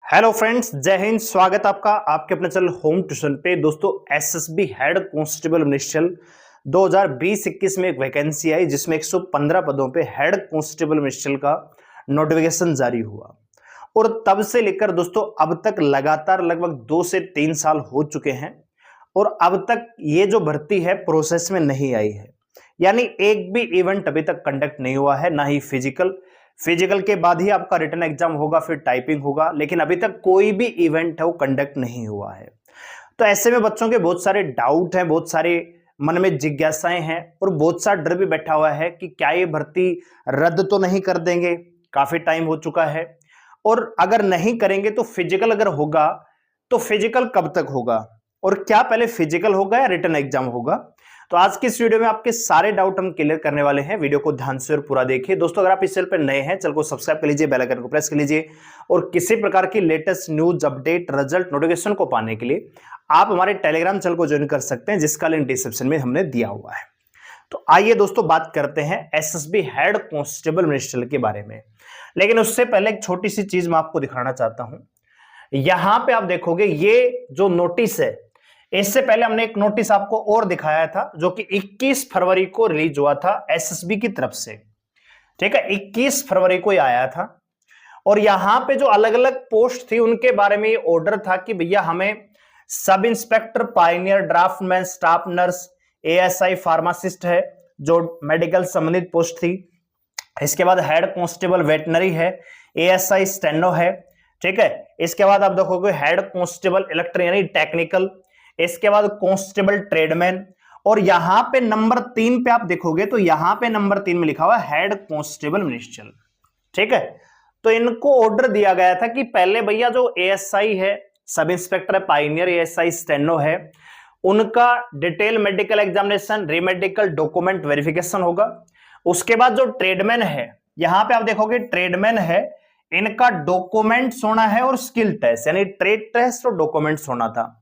Hello friends, जय हिंद। स्वागत आपका आपके अपने चैनल होम ट्यूशन पे। दोस्तों, एसएसबी हेड कांस्टेबल मिनिस्ट्रियल 2020-21 में एक वैकेंसी आई जिसमें 115 पदों पे हेड कांस्टेबल मिनिस्ट्रियल का नोटिफिकेशन जारी हुआ और तब से लेकर दोस्तों अब तक लगातार लगभग 2 से 3 साल हो चुके हैं और अब तक ये जो भर्ती है प्रोसेस में नहीं आई है। यानी एक भी इवेंट अभी तक कंडक्ट नहीं हुआ है, ना ही फिजिकल के बाद ही आपका रिटन एग्जाम होगा, फिर टाइपिंग होगा, लेकिन अभी तक कोई भी इवेंट है वो कंडक्ट नहीं हुआ है। तो ऐसे में बच्चों के बहुत सारे डाउट हैं, बहुत सारे मन में जिज्ञासाएं हैं और बहुत सा डर भी बैठा हुआ है कि क्या ये भर्ती रद्द तो नहीं कर देंगे, काफी टाइम हो चुका है। और अगर नहीं करेंगे तो फिजिकल अगर होगा तो फिजिकल कब तक होगा और क्या पहले फिजिकल होगा या रिटन एग्जाम होगा। तो आज की इस वीडियो में आपके सारे डाउट हम क्लियर करने वाले हैं। वीडियो को ध्यान से और पूरा देखिए। दोस्तों, अगर आप इस चैनल पर नए हैं, चैनल को सब्सक्राइब कर लीजिए, बेल आइकन को प्रेस कर लीजिए और किसी प्रकार की latest news, update, result, notification को पाने के लिए आप हमारे टेलीग्राम चैनल को ज्वाइन कर सकते हैं, जिसका लिंक डिस्क्रिप्शन में हमने दिया हुआ है। तो आइए दोस्तों बात करते हैं एसएसबी हेड कांस्टेबल मिनिस्ट्रियल के बारे में। लेकिन उससे पहले एक छोटी सी चीज मैं आपको दिखाना चाहता हूं। यहां पे आप देखोगे ये जो नोटिस है, इससे पहले हमने एक नोटिस आपको और दिखाया था जो कि 21 फरवरी को रिलीज हुआ था एसएसबी की तरफ से। ठीक है, 21 फरवरी को ही आया था और यहां पे जो अलग अलग पोस्ट थी उनके बारे में ये ऑर्डर था कि भैया हमें sub inspector, pioneer, draftsman, staff nurse, ASI, pharmacist है जो मेडिकल संबंधित पोस्ट थी। इसके बाद हेड कांस्टेबल वेटनरी है, एएसआई स्टेनो है। ठीक है, इसके बाद आप देखोगे हेड कांस्टेबल इलेक्ट्रिक यानी टेक्निकल, इसके बाद कांस्टेबल ट्रेडमैन और यहां पे नंबर 3 पे आप देखोगे तो यहां पे नंबर 3 में लिखा हुआ हेड कांस्टेबल मिनिस्ट्रियल। ठीक है, तो इनको ऑर्डर दिया गया था कि पहले भैया जो एएसआई है, सब इंस्पेक्टर है, पायनियर, एएसआई स्टेनो है, उनका detail medical examination, re-medical document verification होगा। उसके बाद जो ट्रेडमैन है, यहां पे आप देखोगे ट्रेडमैन है, इनका डॉक्यूमेंट्स होना है और स्किल टेस्ट यानी ट्रेड टेस्ट और डॉक्यूमेंट्स होना था।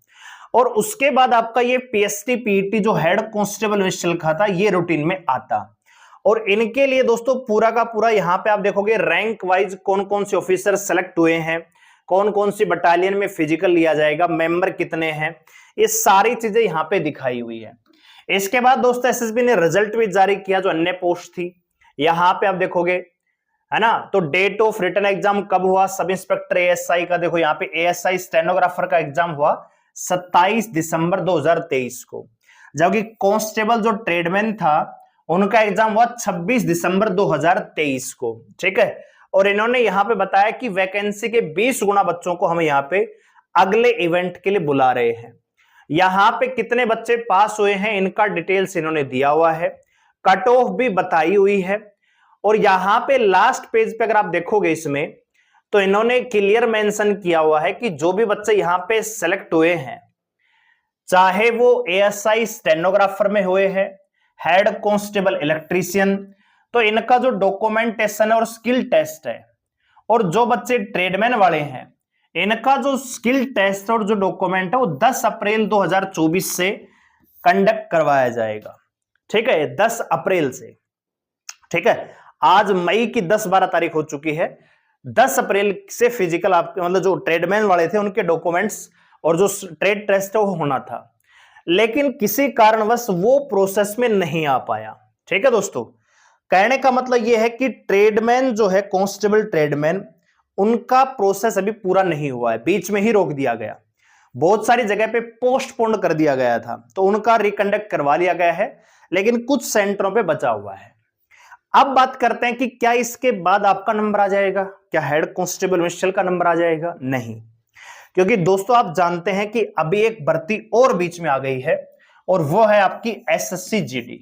और उसके बाद आपका ये पीएसटी पीईटी जो हेड कांस्टेबल मिनिस्ट्रियल का था ये रूटीन में आता। और इनके लिए दोस्तों पूरा का पूरा यहां पे आप देखोगे रैंक वाइज कौन कौन से ऑफिसर सेलेक्ट हुए हैं, कौन कौन सी बटालियन में फिजिकल लिया जाएगा, मेंबर कितने हैं, ये सारी चीजें यहां पे दिखाई हुई है। इसके बाद दोस्तों एसएसबी ने रिजल्ट भी जारी किया जो अन्य पोस्ट थी, यहां पे आप देखोगे, है ना। तो डेट ऑफ रिटन एग्जाम कब हुआ, सब इंस्पेक्टर एएसआई का देखो यहाँ पे एएसआई स्टेनोग्राफर का एग्जाम हुआ 27 दिसंबर 2023 को, जबकि कांस्टेबल जो ट्रेडमैन था उनका एग्जाम हुआ 26 दिसंबर 2023 को। ठीक है, और इन्होंने यहां पे बताया कि वैकेंसी के 20 गुना बच्चों को हम यहां पे अगले इवेंट के लिए बुला रहे हैं। यहां पे कितने बच्चे पास हुए हैं इनका डिटेल्स इन्होंने दिया हुआ है, कट ऑफ भी बताई हुई है। और यहां पे लास्ट पेज पे अगर आप देखोगे इसमें तो इन्होंने क्लियर मेंशन किया हुआ है कि जो भी बच्चे यहां पे सेलेक्ट हुए हैं, चाहे वो एएसआई स्टेनोग्राफर में हुए हैं, हेड कांस्टेबल इलेक्ट्रीशियन, तो इनका जो डॉक्यूमेंटेशन और स्किल टेस्ट है, और जो बच्चे ट्रेडमैन वाले हैं इनका जो स्किल टेस्ट और जो डॉक्यूमेंट है वो 10 अप्रैल 2024 से कंडक्ट करवाया जाएगा। ठीक है, 10 अप्रैल से। ठीक है, आज मई की 10-12 तारीख हो चुकी है, 10 अप्रैल से फिजिकल आपके मतलब जो ट्रेडमैन वाले थे उनके डॉक्यूमेंट्स और जो ट्रेड टेस्ट है वो होना था, लेकिन किसी कारणवश वो प्रोसेस में नहीं आ पाया। ठीक है दोस्तों, कहने का मतलब ये है कि ट्रेडमैन जो है, कांस्टेबल ट्रेडमैन, उनका प्रोसेस अभी पूरा नहीं हुआ है, बीच में ही रोक दिया गया, बहुत सारी जगह पे पोस्टपोन कर दिया गया था, तो उनका रिकंडक्ट करवा लिया गया है, लेकिन कुछ सेंटरों पे बचा हुआ है। अब बात करते हैं कि क्या इसके बाद आपका नंबर आ जाएगा, क्या हेड कांस्टेबल मिनिस्ट्रियल का नंबर आ जाएगा? नहीं, क्योंकि दोस्तों आप जानते हैं कि अभी एक भर्ती और बीच में आ गई है और वो है आपकी एसएससी जीडी।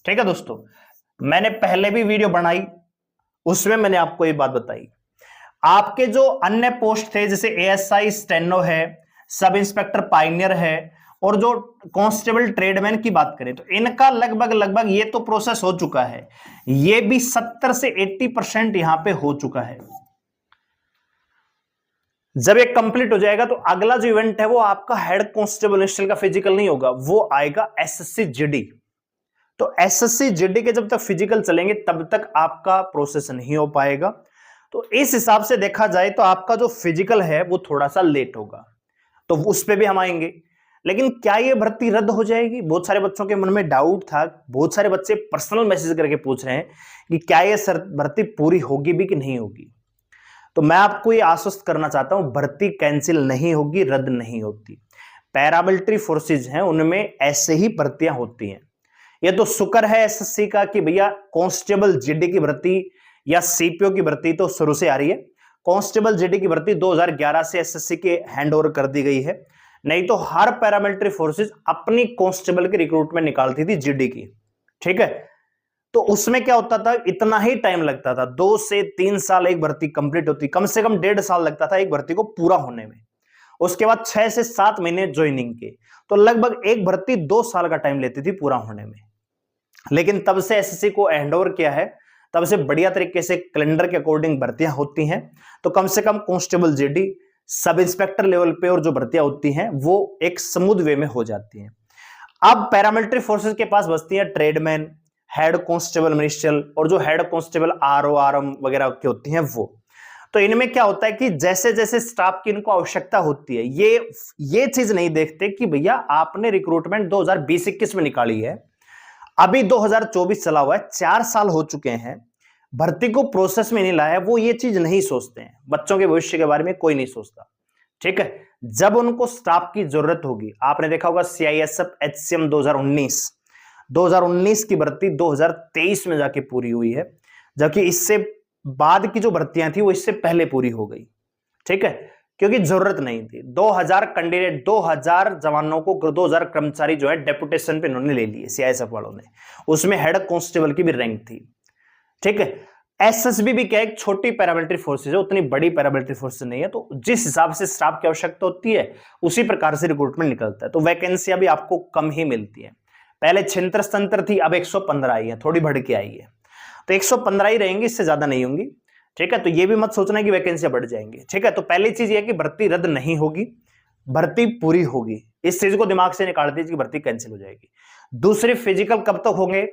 ठीक है दोस्तों, मैंने पहले भी वीडियो बनाई, उसमें मैंने आपको ये बात बताई, आपके जो अन्य पोस्ट थे जैसे एएसआई स्टेनो है, सब इंस्पेक्टर पायनियर है, और जो कांस्टेबल ट्रेडमैन की बात करें तो इनका लगभग ये तो प्रोसेस हो चुका है, ये भी 70 से 80% यहां पे हो चुका है। जब ये कंप्लीट हो जाएगा तो अगला जो इवेंट है वो आपका हेड कांस्टेबल मिनिस्ट्रियल का फिजिकल नहीं होगा, वो आएगा एसएससी जीडी। तो एसएससी जीडी के जब तक फिजिकल चलेंगे तब तक आपका प्रोसेस नहीं हो पाएगा। तो इस हिसाब से देखा जाए तो आपका जो फिजिकल है वो थोड़ा सा लेट होगा, तो उस पे भी हम आएंगे। लेकिन क्या ये भर्ती रद्द हो जाएगी? बहुत सारे बच्चों के मन में डाउट था, बहुत सारे बच्चे पर्सनल मैसेज करके पूछ रहे हैं कि क्या ये भर्ती पूरी होगी भी कि नहीं होगी। तो मैं आपको ये आश्वस्त करना चाहता हूं, भर्ती कैंसिल नहीं होगी, रद्द नहीं होती। पैरामिलिट्री फोर्सेज हैं उनमें ऐसे ही भर्तियां होती हैं। ये तो शुक्र है एसएससी का कि भैया कांस्टेबल जीडी की भर्ती या सीपीओ की भर्ती तो शुरू से आ रही है। कांस्टेबल जीडी की भर्ती 2011 से एसएससी के हैंड ओवर कर दी गई है, नहीं तो हर पैरामिलिट्री फोर्सेज अपनी कांस्टेबल की रिक्रूटमेंट निकालती थी जीडी की, ठीक है। तो उसमें क्या होता था, इतना ही टाइम लगता था, 2 से 3 साल एक भर्ती कंप्लीट होती, कम से कम 1.5 साल लगता था एक भर्ती को पूरा होने में। उसके बाद 6 से 7 महीने ज्वाइनिंग के, तो लगभग एक भर्ती 2 साल का टाइम लेती थी पूरा होने में। लेकिन तब से एसएससी को हैंडओवर किया है, तब से बढ़िया तरीके से कैलेंडर के अकॉर्डिंग भर्तियां होती हैं। तो कम से कम constable GD, sub inspector level पे और जो भर्तियां होती हैं वो एक स्मूथ वे में हो जाती हैं। अब पैरामिलिट्री फोर्सेस के पास बचती है ट्रेडमैन, हेड कांस्टेबल मिनिस्ट्रियल, और जो हेड कांस्टेबल आरओ आरएम वगैरह की होती हैं वो। तो इनमें क्या होता है कि जैसे जैसे स्टाफ की इनको आवश्यकता होती है, ये चीज नहीं देखते कि भैया आपने रिक्रूटमेंट 2020-21 में निकाली है, अभी 2024 चला हुआ है, 4 साल हो चुके हैं, भर्ती को प्रोसेस में नहीं लाया, वो ये चीज नहीं सोचते हैं। बच्चों के भविष्य के बारे में कोई नहीं सोचता, ठीक है। जब उनको स्टाफ की जरूरत होगी, आपने देखा होगा सीआईएसएफ एचसीएम 2019 की भर्ती 2023 में जाके पूरी हुई है, जबकि इससे बाद की जो भर्तियां थी वो इससे पहले पूरी हो गई, ठीक है, क्योंकि जरूरत नहीं थी। 2000 कैंडिडेट, 2000 जवानों को, 2000 कर्मचारी जो है डेपुटेशन पे उन्होंने ले लिए सीआईएसएफ वालों ने, उसमें हेड कांस्टेबल की भी रैंक थी, ठीक है। एसएसबी भी क्या एक छोटी पैरामिलिट्री फोर्सेज है, उतनी बड़ी पैरामिलिट्री फोर्सेज नहीं है, तो जिस हिसाब से स्टाफ की आवश्यकता होती है उसी प्रकार से रिक्रूटमेंट निकलता है। तो वैकेंसियां भी आपको कम ही मिलती है। पहले 76 थी, अब 115 आई है, थोड़ी बढ़ के आई है, तो 115 ही रहेंगी, इससे ज्यादा नहीं होंगी, ठीक है। तो ये भी मत सोचना कि वैकेंसियां बढ़ जाएंगी, ठीक है। तो पहली चीज ये कि भर्ती रद्द नहीं होगी, भर्ती पूरी होगी, इस चीज को दिमाग से निकाल दीजिए कि भर्ती कैंसिल हो जाएगी। दूसरी, फिजिकल कब तक होंगे?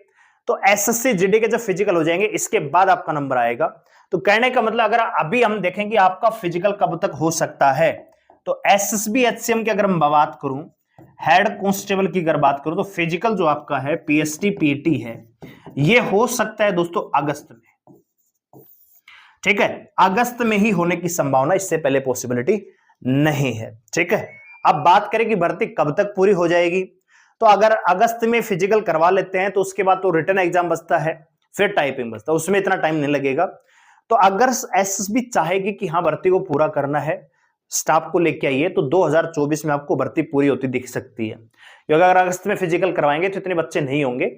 तो एसएससी जीडी के जब फिजिकल हो जाएंगे इसके बाद आपका नंबर आएगा। तो कहने का मतलब अगर अभी हम देखें कि आपका फिजिकल कब तक हो सकता है, तो एसएसबी एचसीएम की अगर मैं बात करूं, हेड कांस्टेबल की अगर बात करूं, तो फिजिकल जो आपका है पीएसटी पीटी है, ये हो सकता है दोस्तों अगस्त में, ठीक है। अगस्त में ही होने की संभावना, इससे पहले पॉसिबिलिटी नहीं है, ठीक है। अब बात करें कि भर्ती कब तक पूरी हो जाएगी, तो अगर अगस्त में फिजिकल करवा लेते हैं तो उसके बाद तो रिटन एग्जाम बचता है, फिर टाइपिंग बचता है, उसमें इतना टाइम नहीं लगेगा। तो अगर एसएसबी चाहेगी कि हाँ भर्ती को पूरा करना है, स्टाफ को लेके आइए, तो 2024 में आपको भर्ती पूरी होती दिख सकती है, क्योंकि अगर अगस्त में फिजिकल करवाएंगे तो इतने बच्चे नहीं होंगे,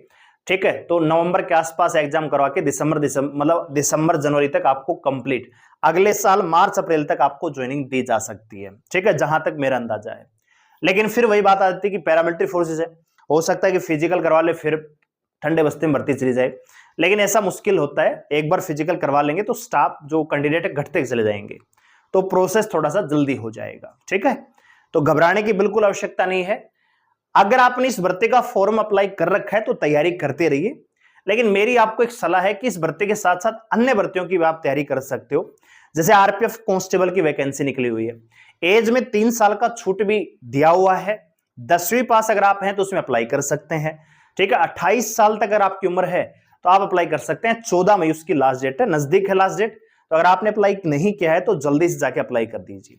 ठीक है। तो नवंबर के आसपास एग्जाम करवा के दिसंबर जनवरी तक आपको कंप्लीट, अगले साल मार्च अप्रैल तक आपको ज्वाइनिंग दी जा सकती है, ठीक है, जहां तक मेरा अंदाजा है। लेकिन फिर वही बात आ जाती है कि पैरामिलिट्री फोर्सेस है, हो सकता है कि फिजिकल करवा ले फिर ठंडे बस्ते में भर्ती चली जाए, लेकिन ऐसा मुश्किल होता है। एक बार फिजिकल करवा लेंगे तो स्टाफ जो कैंडिडेट है घटते चले जाएंगे, तो प्रोसेस थोड़ा सा जल्दी हो जाएगा, ठीक है। तो घबराने की बिल्कुल आवश्यकता नहीं है। अगर आपने इस भर्ती का फॉर्म अप्लाई कर रखा है तो तैयारी करते रहिए, लेकिन मेरी आपको एक सलाह है कि इस भर्ती के साथ साथ अन्य भर्तियों की भी आप तैयारी कर सकते हो। जैसे आरपीएफ कांस्टेबल की वैकेंसी निकली हुई है, एज में 3 साल का छूट भी दिया हुआ है, 10वीं पास अगर आप हैं तो उसमें अप्लाई कर सकते हैं, ठीक है। 28 साल तक अगर आपकी उम्र है तो आप अप्लाई कर सकते हैं, 14 मई उसकी लास्ट डेट है, नजदीक है लास्ट डेट। तो अगर आपने अप्लाई नहीं किया है तो जल्दी से जाके अप्लाई कर दीजिए,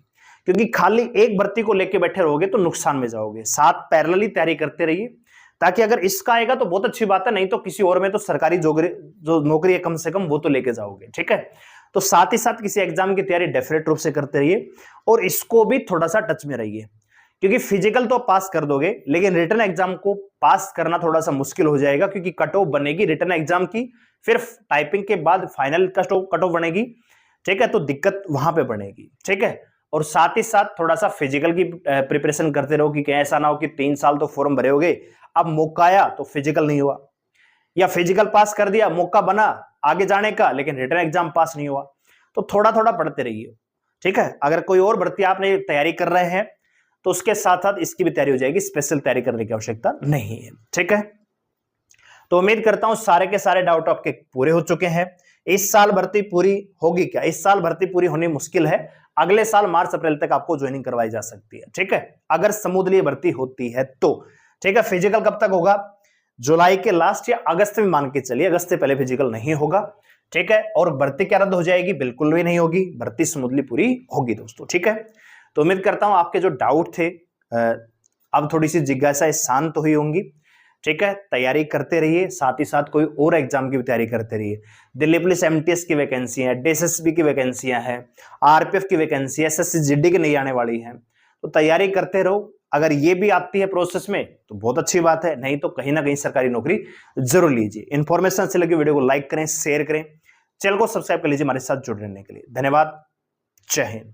क्योंकि खाली एक भर्ती को लेके बैठे रहोगे तो नुकसान में जाओगे। साथ पैरेलली तैयारी करते रहिए, ताकि अगर इसका आएगा तो बहुत अच्छी बात है, नहीं तो किसी और में तो सरकारी जो नौकरी है कम से कम वो तो लेके जाओगे, ठीक है। तो साथ ही साथ किसी एग्जाम की तैयारी डेफिनेट रूप से करते रहिए, और इसको भी थोड़ा सा टच में रहिए, क्योंकि फिजिकल तो पास कर दोगे, लेकिन रिटन एग्जाम को पास करना थोड़ा सा मुश्किल हो जाएगा, क्योंकि कट ऑफ बनेगी रिटन एग्जाम की, फिर टाइपिंग के बाद फाइनल कट ऑफ बनेगी, ठीक है। तो दिक्कत वहां पे बनेगी, ठीक है। और साथ ही साथ थोड़ा सा फिजिकल की प्रिपरेशन करते रहो, कि ऐसा ना हो कि 3 साल तो फॉर्म भरे होगे, अब मौका आया तो फिजिकल नहीं हुआ, या फिजिकल पास कर दिया, मौका बना आगे जाने का, लेकिन रिटन एग्जाम पास नहीं हुआ। तो थोड़ा थोड़ा पढ़ते रहिए, ठीक है। अगर कोई और भर्ती आपने तैयारी कर रहे हैं तो उसके साथ साथ इसकी भी तैयारी हो जाएगी, स्पेशल तैयारी करने की आवश्यकता नहीं है, ठीक है। तो उम्मीद करता हूं सारे के सारे डाउट आपके पूरे हो चुके हैं। इस साल भर्ती पूरी होगी क्या? इस साल भर्ती पूरी होनी मुश्किल है, अगले साल मार्च अप्रैल तक आपको ज्वाइनिंग करवाई जा सकती है। ठीक है, अगर समुद्रीय भर्ती होती है तो। ठीक है, फिजिकल कब तक होगा? जुलाई के लास्ट या अगस्त में मान के चलिए, अगस्त से पहले फिजिकल नहीं होगा। ठीक है, और भर्ती क्या रद्द हो जाएगी? बिल्कुल भी नहीं होगी, भर्ती स्मूथली पूरी होगी दोस्तों। ठीक है, तो उम्मीद करता हूं आपके जो डाउट थे अब थोड़ी सी जिज्ञासा शांत हुई होंगी। ठीक है, तैयारी करते रहिए, साथ ही साथ कोई और एग्जाम की भी तैयारी करते रहिए। दिल्ली पुलिस एमटीएस की वैकेंसी है, डीएसएसबी की वैकेंसियां हैं, आरपीएफ की वैकेंसी, एसएससी जीडी की नहीं आने वाली है, तो तैयारी करते रहो। अगर ये भी आती है प्रोसेस में तो बहुत अच्छी बात है, नहीं तो कहीं ना कहीं सरकारी नौकरी जरूर लीजिए। इन्फॉर्मेशन से लगी वीडियो को लाइक करें, शेयर करें, चैनल को सब्सक्राइब कर लीजिए हमारे साथ जुड़ रहने के लिए। धन्यवाद, जय हिंद।